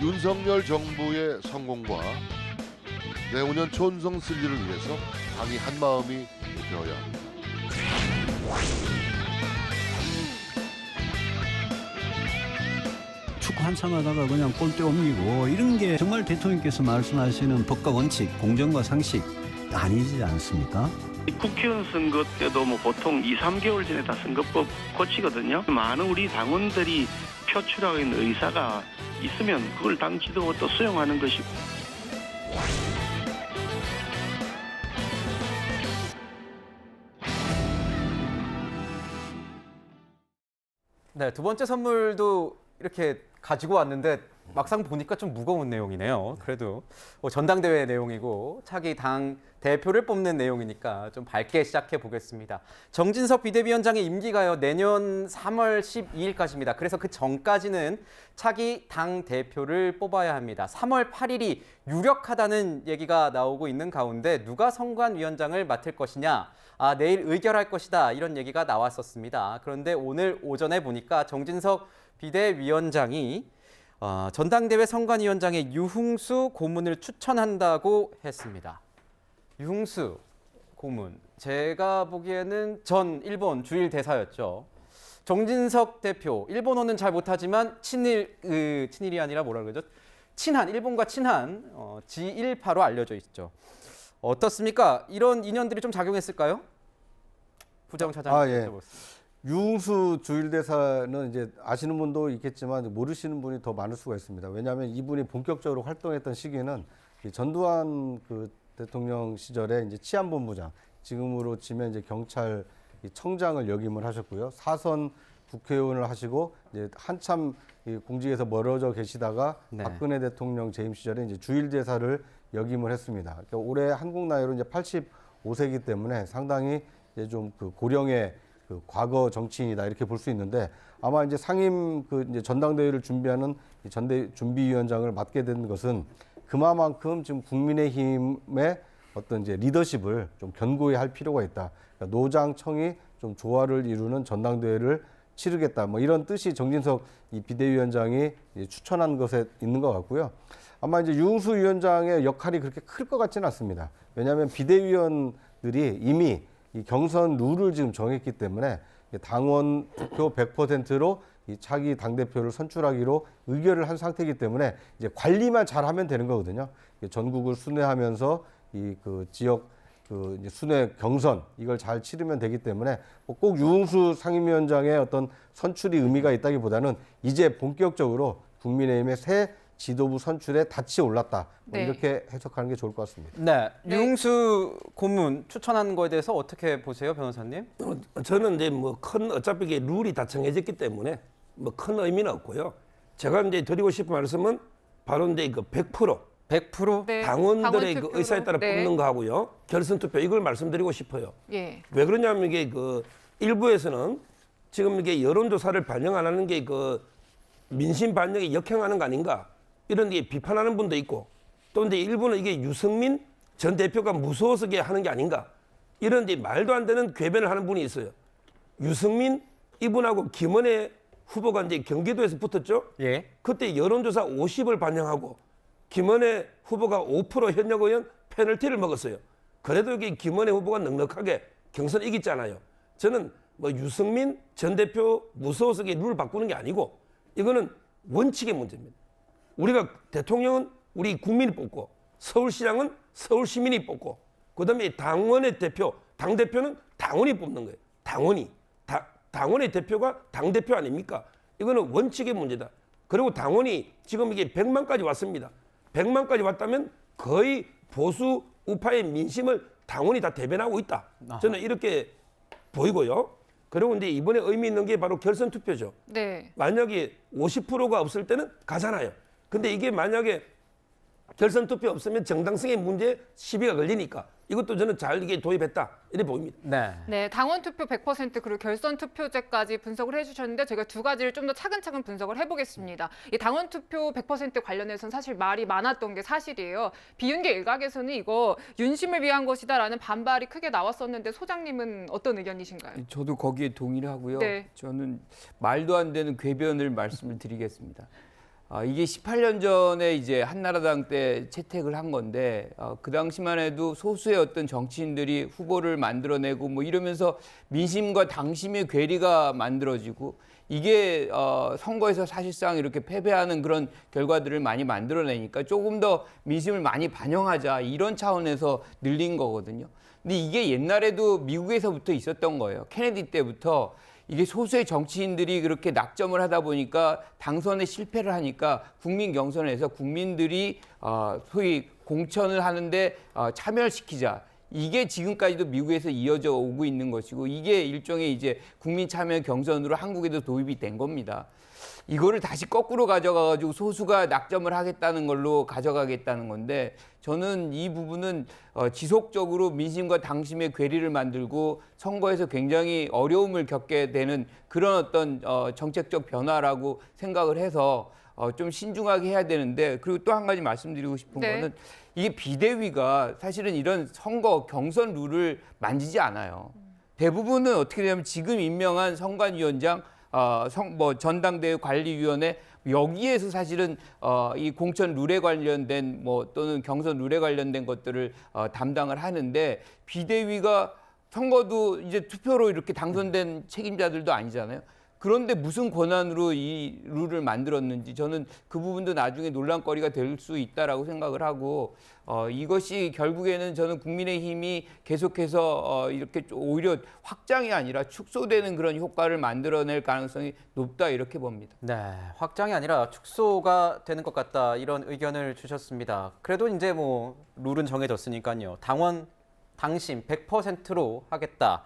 윤석열 정부의 성공과 내후년 촌성 승리를 위해서 당이 한마음이 되어야 합니다. 축구 한참 하다가 그냥 골대 옮기고 이런 게 정말 대통령께서 말씀하시는 법과 원칙, 공정과 상식 아니지 않습니까? 국회의원 선거 때도 보통 2~3개월 전에 다 선거법 고치거든요. 많은 우리 당원들이 표출하고 있는 의사가 있으면 그걸 당 지도가 또 수용하는 것이고. 네, 두 번째 선물도 이렇게 가지고 왔는데 막상 보니까 좀 무거운 내용이네요. 그래도 전당대회 내용이고 차기 당 대표를 뽑는 내용이니까 좀 밝게 시작해 보겠습니다. 정진석 비대위원장의 임기가요, 내년 3월 12일까지입니다. 그래서 그 전까지는 차기 당 대표를 뽑아야 합니다. 3월 8일이 유력하다는 얘기가 나오고 있는 가운데 누가 선관위원장을 맡을 것이냐, 내일 의결할 것이다, 이런 얘기가 나왔었습니다. 그런데 오늘 오전에 보니까 정진석 비대위원장이 전당대회 선관위원장의 유흥수 고문을 추천한다고 했습니다. 유흥수 고문, 제가 보기에는 전 일본 주일 대사였죠. 정진석 대표, 일본어는 잘 못하지만 친일이 아니라 뭐라 그러죠? 친한, 일본과 친한 지일파로 알려져 있죠. 어떻습니까? 이런 인연들이 좀 작용했을까요? 부정 차장님. 예. 유흥수 주일대사는 이제 아시는 분도 있겠지만 모르시는 분이 더 많을 수가 있습니다. 왜냐하면 이분이 본격적으로 활동했던 시기는 전두환 그 대통령 시절에 이제 치안본부장, 지금으로 치면 이제 경찰 청장을 역임을 하셨고요. 4선 국회의원을 하시고 이제 한참 공직에서 멀어져 계시다가 네. 박근혜 대통령 재임 시절에 이제 주일대사를 역임을 했습니다. 그러니까 올해 한국 나이로 이제 85세이기 때문에 상당히 이제 좀 그 고령의 그 과거 정치인이다 이렇게 볼 수 있는데, 아마 이제 상임 그 이제 전당대회를 준비하는 준비위원장을 맡게 된 것은 그만큼 지금 국민의힘의 어떤 이제 리더십을 좀 견고히 할 필요가 있다. 그러니까 노장청이 좀 조화를 이루는 전당대회를 치르겠다. 뭐 이런 뜻이 정진석 이 비대위원장이 추천한 것에 있는 것 같고요. 아마 이제 유흥수 위원장의 역할이 그렇게 클 것 같지는 않습니다. 왜냐하면 비대위원들이 이미 이 경선 룰을 지금 정했기 때문에 당원 투표 100%로 이 차기 당대표를 선출하기로 의결을 한 상태이기 때문에 이제 관리만 잘하면 되는 거거든요. 전국을 순회하면서 이 그 지역 그 이제 순회 경선 이걸 잘 치르면 되기 때문에 꼭 유흥수 상임위원장의 어떤 선출이 의미가 있다기보다는 이제 본격적으로 국민의힘의 새 지도부 선출에 닻이 올랐다. 네. 이렇게 해석하는 게 좋을 것 같습니다. 네, 유흥수 고문 추천하는 거에 대해서 어떻게 보세요, 변호사님? 저는 이제 어차피 이게 룰이 다 정해졌기 때문에 큰 의미는 없고요. 제가 이제 드리고 싶은 말씀은 바로 이제 그 100% 네, 당원들의 당원 그 의사에 따라 투표로. 뽑는 거하고요. 결선 투표 이걸 말씀드리고 싶어요. 예. 왜 그러냐면 이게 그 일부에서는 지금 이게 여론조사를 반영 안 하는 게 그 민심 반영에 역행하는 거 아닌가 이런 게 비판하는 분도 있고, 또 이제 일부는 이게 유승민 전 대표가 무서워서 이게 하는 게 아닌가 이런 이제 말도 안 되는 궤변을 하는 분이 있어요. 유승민 이분하고 김은혜 후보가 이제 경기도에서 붙었죠. 예. 그때 여론조사 50을 반영하고 김은혜 후보가 5% 현역 의원 페널티를 먹었어요. 그래도 여기 김은혜 후보가 넉넉하게 경선 이겼잖아요. 저는 유승민 전 대표 무서워서 룰 바꾸는 게 아니고 이거는 원칙의 문제입니다. 우리가 대통령은 우리 국민이 뽑고 서울시장은 서울 시민이 뽑고 그다음에 당원의 대표, 당대표는 당원이 뽑는 거예요. 당원의 대표가 당대표 아닙니까? 이거는 원칙의 문제다. 그리고 당원이 지금 이게 100만까지 왔습니다. 100만까지 왔다면 거의 보수 우파의 민심을 당원이 다 대변하고 있다. 저는 이렇게 보이고요. 그리고 이제 이번에 의미 있는 게 바로 결선 투표죠. 네. 만약에 50%가 없을 때는 가잖아요. 근데 이게 만약에 결선 투표 없으면 정당성의 문제에 시비가 걸리니까 이것도 저는 잘 이게 도입했다 이렇게 보입니다. 네. 네, 당원 투표 100% 그리고 결선 투표제까지 분석을 해주셨는데 저희가 두 가지를 좀 더 차근차근 분석을 해보겠습니다. 이 당원 투표 100% 관련해서는 사실 말이 많았던 게 사실이에요. 비윤계 일각에서는 이거 윤심을 위한 것이다라는 반발이 크게 나왔었는데 소장님은 어떤 의견이신가요? 저도 거기에 동의를 하고요. 네. 저는 말도 안 되는 궤변을 말씀을 드리겠습니다. 이게 18년 전에 이제 한나라당 때 채택을 한 건데 그 당시만 해도 소수의 어떤 정치인들이 후보를 만들어내고 뭐 이러면서 민심과 당심의 괴리가 만들어지고 이게 선거에서 사실상 이렇게 패배하는 그런 결과들을 많이 만들어내니까 조금 더 민심을 많이 반영하자 이런 차원에서 늘린 거거든요. 근데 이게 옛날에도 미국에서부터 있었던 거예요. 케네디 때부터 이게 소수의 정치인들이 그렇게 낙점을 하다 보니까 당선에 실패를 하니까 국민 경선에서 국민들이 소위 공천을 하는데 참여를 시키자. 이게 지금까지도 미국에서 이어져 오고 있는 것이고 이게 일종의 이제 국민 참여 경선으로 한국에도 도입이 된 겁니다. 이거를 다시 거꾸로 가져가가지고 소수가 낙점을 하겠다는 걸로 가져가겠다는 건데 저는 이 부분은 지속적으로 민심과 당심의 괴리를 만들고 선거에서 굉장히 어려움을 겪게 되는 그런 어떤 정책적 변화라고 생각을 해서 좀 신중하게 해야 되는데 그리고 또 한 가지 말씀드리고 싶은 거는 이게 비대위가 사실은 이런 선거 경선 룰을 만지지 않아요. 대부분은 어떻게 되냐면 지금 임명한 선관위원장 전당대회 관리위원회 여기에서 사실은 이 공천 룰에 관련된 또는 경선 룰에 관련된 것들을 담당을 하는데 비대위가 선거도 이제 투표로 이렇게 당선된 책임자들도 아니잖아요. 그런데 무슨 권한으로 이 룰을 만들었는지 저는 그 부분도 나중에 논란거리가 될 수 있다라고 생각을 하고 이것이 결국에는 저는 국민의힘이 계속해서 이렇게 오히려 확장이 아니라 축소되는 그런 효과를 만들어낼 가능성이 높다 이렇게 봅니다. 네, 확장이 아니라 축소가 되는 것 같다 이런 의견을 주셨습니다. 그래도 이제 뭐 룰은 정해졌으니까요. 당원 당심 100%로 하겠다.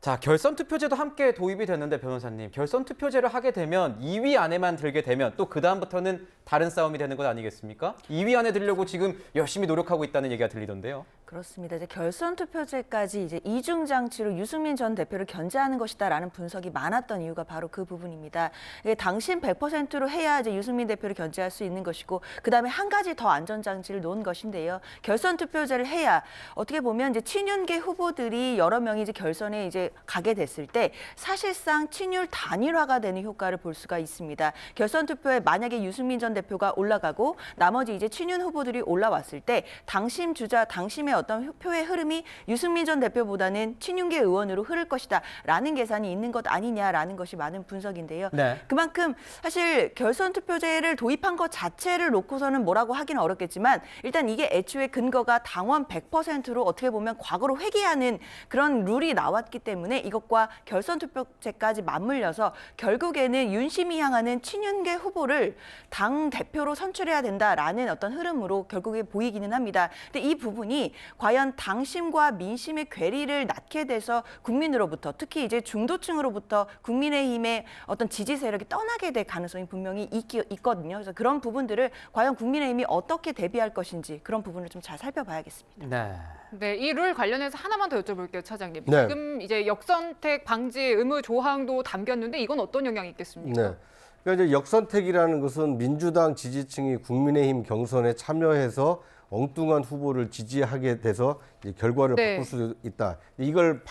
자, 결선 투표제도 함께 도입이 됐는데 변호사님, 결선 투표제를 하게 되면 2위 안에만 들게 되면 또 그다음부터는 다른 싸움이 되는 것 아니겠습니까? 2위 안에 들려고 지금 열심히 노력하고 있다는 얘기가 들리던데요. 그렇습니다. 이제 결선 투표제까지 이제 이중 장치로 유승민 전 대표를 견제하는 것이다라는 분석이 많았던 이유가 바로 그 부분입니다. 이게 당신 100%로 해야 이제 유승민 대표를 견제할 수 있는 것이고, 그다음에 한 가지 더 안전 장치를 놓은 것인데요. 결선 투표제를 해야 어떻게 보면 이제 친윤계 후보들이 여러 명이 이제 결선에 이제 가게 됐을 때 사실상 친윤 단일화가 되는 효과를 볼 수가 있습니다. 결선 투표에 만약에 유승민 전 대표가 올라가고 나머지 이제 친윤 후보들이 올라왔을 때 당심 주자, 당심의 어떤 표의 흐름이 유승민 전 대표보다는 친윤계 의원으로 흐를 것이다라는 계산이 있는 것 아니냐라는 것이 많은 분석인데요. 네. 그만큼 사실 결선 투표제를 도입한 것 자체를 놓고서는 뭐라고 하기는 어렵겠지만 일단 이게 애초에 근거가 당원 100%로 어떻게 보면 과거로 회귀하는 그런 룰이 나왔기 때문에 이것과 결선 투표제까지 맞물려서 결국에는 윤심이 향하는 친윤계 후보를 당 대표로 선출해야 된다라는 어떤 흐름으로 결국에 보이기는 합니다. 근데 이 부분이 과연 당심과 민심의 괴리를 낳게 돼서 국민으로부터 특히 이제 중도층으로부터 국민의힘의 어떤 지지 세력이 떠나게 될 가능성이 분명히 있거든요. 그래서 그런 부분들을 과연 국민의힘이 어떻게 대비할 것인지 그런 부분을 좀 잘 살펴봐야겠습니다. 네. 네, 이 룰 관련해서 하나만 더 여쭤볼게요, 차장님. 네. 지금 이제 역선택 방지 의무 조항도 담겼는데 이건 어떤 영향이 있겠습니까? 네. 그러니까 이제 역선택이라는 것은 민주당 지지층이 국민의힘 경선에 참여해서 엉뚱한 후보를 지지하게 돼서 이제 결과를 네. 바꿀 수 있다. 이걸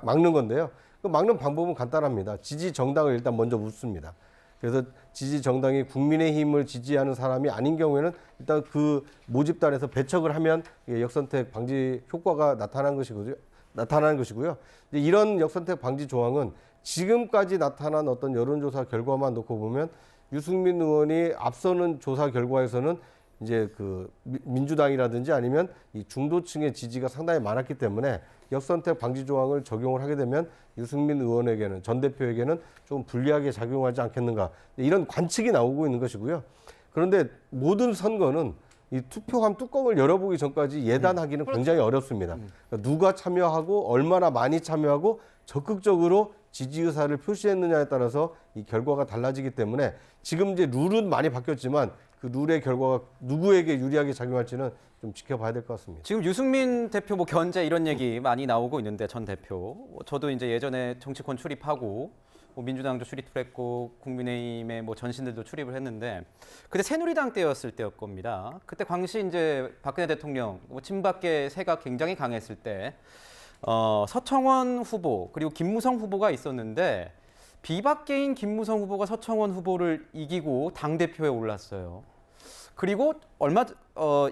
막는 건데요. 그 막는 방법은 간단합니다. 지지 정당을 일단 먼저 묻습니다. 그래서 지지 정당이 국민의힘을 지지하는 사람이 아닌 경우에는 일단 그 모집단에서 배척을 하면 역선택 방지 효과가 나타나는 것이고요. 이런 역선택 방지 조항은 지금까지 나타난 어떤 여론조사 결과만 놓고 보면 유승민 의원이 앞서는 조사 결과에서는 이제 그 민주당이라든지 아니면 이 중도층의 지지가 상당히 많았기 때문에 역선택 방지 조항을 적용을 하게 되면 유승민 의원에게는 전 대표에게는 좀 불리하게 작용하지 않겠는가 이런 관측이 나오고 있는 것이고요. 그런데 모든 선거는 이 투표함 뚜껑을 열어보기 전까지 예단하기는 굉장히 어렵습니다. 그러니까 누가 참여하고 얼마나 많이 참여하고 적극적으로 지지 의사를 표시했느냐에 따라서 이 결과가 달라지기 때문에 지금 이제 룰은 많이 바뀌었지만 그 룰의 결과가 누구에게 유리하게 작용할지는 좀 지켜봐야 될 것 같습니다. 지금 유승민 대표 뭐 견제 이런 얘기 많이 나오고 있는데 전 대표 저도 이제 예전에 정치권 출입하고 뭐 민주당도 출입을 했고 국민의힘의 뭐 전신들도 출입을 했는데 그때 새누리당 때였을 때였 겁니다. 그때 당시 이제 박근혜 대통령 뭐 친박계 세가 굉장히 강했을 때 서청원 후보 그리고 김무성 후보가 있었는데 비박계인 김무성 후보가 서청원 후보를 이기고 당대표에 올랐어요. 그리고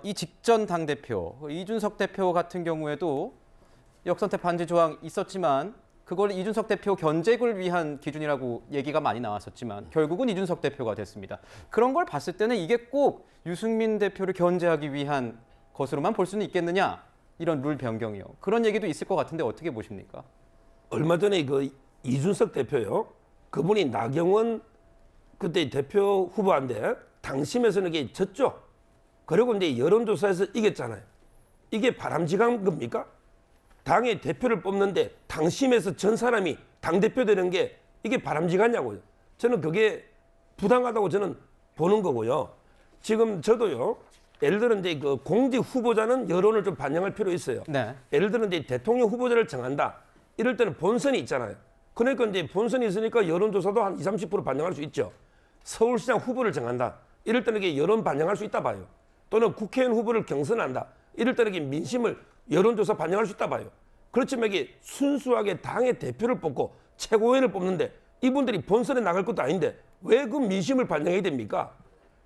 이 직전 당대표 이준석 대표 같은 경우에도 역선택 반대 조항 있었지만 그걸 이준석 대표 견제를 위한 기준이라고 얘기가 많이 나왔었지만 결국은 이준석 대표가 됐습니다. 그런 걸 봤을 때는 이게 꼭 유승민 대표를 견제하기 위한 것으로만 볼 수는 있겠느냐, 이런 룰 변경이요. 그런 얘기도 있을 것 같은데 어떻게 보십니까? 얼마 전에 그 이준석 대표요. 그분이 나경원 그때 대표 후보인데 당심에서는 이게 졌죠. 그리고 이제 여론조사에서 이겼잖아요. 이게 바람직한 겁니까? 당의 대표를 뽑는데 당심에서 전 사람이 당대표 되는 게 이게 바람직하냐고요. 저는 그게 부당하다고 저는 보는 거고요. 지금 저도요. 예를 들어 이제 그 공직 후보자는 여론을 좀 반영할 필요 있어요. 네. 예를 들어 이제 대통령 후보자를 정한다. 이럴 때는 본선이 있잖아요. 그러니까 이제 본선이 있으니까 여론조사도 한 20, 30% 반영할 수 있죠. 서울시장 후보를 정한다. 이럴 때는 이게 여론 반영할 수 있다 봐요. 또는 국회의원 후보를 경선한다. 이럴 때는 이게 민심을 여론조사 반영할 수 있다 봐요. 그렇지만 이게 순수하게 당의 대표를 뽑고 최고위원을 뽑는데 이분들이 본선에 나갈 것도 아닌데 왜 그 민심을 반영해야 됩니까?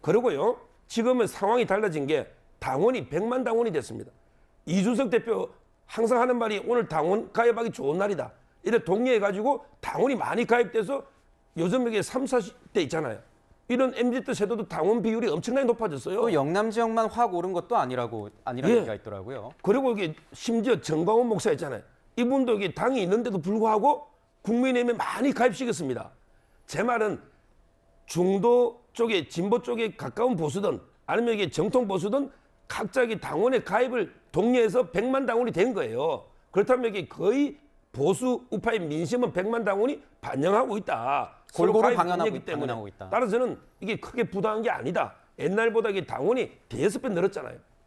그리고요. 지금은 상황이 달라진 게 당원이 100만 당원이 됐습니다. 이준석 대표 항상 하는 말이 오늘 당원 가입하기 좋은 날이다. 이래 동의해가지고 당원이 많이 가입돼서 요즘 이게 30, 40대 있잖아요. 이런 MZ 세대도 당원 비율이 엄청나게 높아졌어요. 또 영남 지역만 확 오른 것도 아니라는 얘기가 있더라고요. 그리고 이게 심지어 정광훈 목사 있잖아요. 이분도 이게 당이 있는데도 불구하고 국민의힘에 많이 가입시켰습니다. 제 말은 중도 쪽에 진보 쪽에 가까운 보수든 아니면 이게 정통 보수든 각자 당원의 가입을 독려해서 100만 당원이 된 거예요. 그렇다면 이게 거의 보수 우파의 민심은 100만 당원이 반영하고 있다. 골고루 방향하고 있다. 따라서 저는 이게 크게 부당한 게 아니다. 옛날보다 이게 당원이 대여섯 배 늘었잖아요.